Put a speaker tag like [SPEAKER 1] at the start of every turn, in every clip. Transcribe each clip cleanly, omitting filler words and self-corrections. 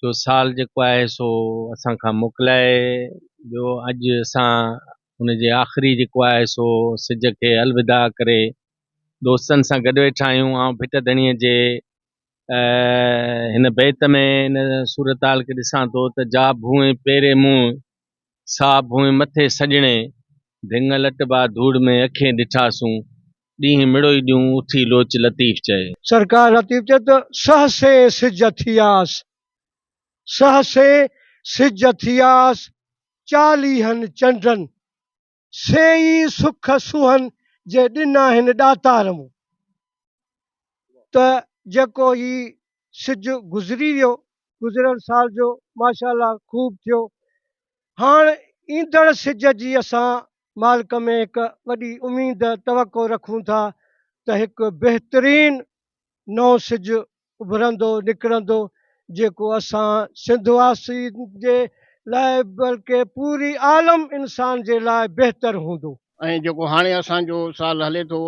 [SPEAKER 1] जो साल जेको आहे सो असां खां मोकिलाए ॿियो। अॼु असां हुनजे आख़िरी जेको आहे सो सिज खे अलविदा करे दोस्तनि सां गॾु वेठा आहियूं। ऐं भिट धणीअ जे हिन बैत में हिन सूरताल खे ॾिसां थो त जा भूए पेरे मुंहुं सा भूए मथे सजणे धिंग लटबा धूड़ में अखियूं ॾिठासूं ॾींहुं मिड़ोई ॾियूं उथी लोच लतीफ़ चए।
[SPEAKER 2] सरकार लतीफ़ चए त सहसे सिज थियास, सहसे सिज थियास चालीहनि चंडनि सेई सुख सुहन जे ॾिना आहिनि ॾातार मूं। त जेको ही सिज गुज़री वियो गुज़रियल साल जो माशाअल्लाह ख़ूब थियो। हाणे ईंदड़ सिज जी असां मालिक में हिकु वॾी उमेद तवको रखूं था त हिकु बहितरीन नओं सिज उभरंदो निकिरंदो जेको असां सिंधवासी जे लाइ बल्कि पूरी आलम इंसान जे लाइ बहितर हूंदो।
[SPEAKER 3] ऐं जेको हाणे असांजो साल हले थो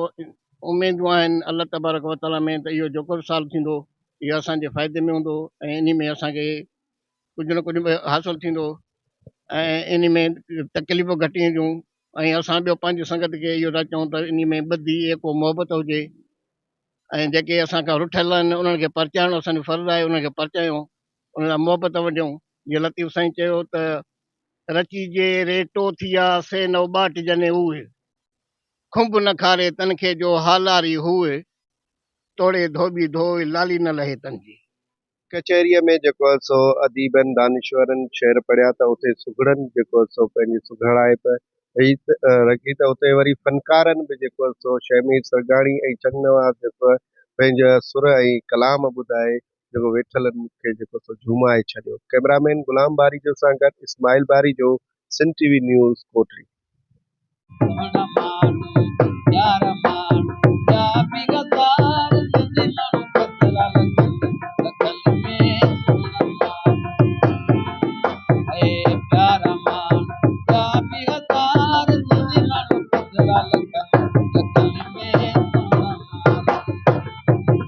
[SPEAKER 3] उमेदूं आहिनि अल्लाह तबारक व तआला में त इहो जेको बि साल थींदो इहो असांजे फ़ाइदे में हूंदो ऐं इन में असांखे कुझु न कुझु हासिलु थींदो ऐं इन में तकलीफ़ूं घटि ईंदियूं। ऐं असां ॿियो पंहिंजी संगत खे इहो था चऊं त इन में ॿधी एको मोहबत हुजे ऐं जेके असांखां रुठल आहिनि उन्हनि खे परचाइणो असांजो फ़र्ज़ु आहे। उन्हनि खे परचायूं, उन सां मोहबत वठूं। जीअं लतीफ़ साईं चयो त रची जे रेटो थिया से नौ बाट जने उहे खुंब न खारे तन खे जो हालारी हुए तोड़े धोबी धोए लाली न लहे तन जी।
[SPEAKER 4] कचहरीअ में जेको आहे सो अदीबनि दानिश्वरनि शेर पढ़िया त उते सुगड़नि जेको आहे सो पंहिंजी सुघड़ाइप रखी त उते वरी फ़नकारनि बि जेको आहे सो शमीर सरगाणी ऐं चङनवाज़ जेको आहे पंहिंजा सुर ऐं कलाम ॿुधाए जेको वेठलनि खे जेको सो झूमाए छॾियो। कैमरामैन गुलाम बारी जो सां गॾु इस्माइल बारी जो सिंध टीवी न्यूज़ कोटली।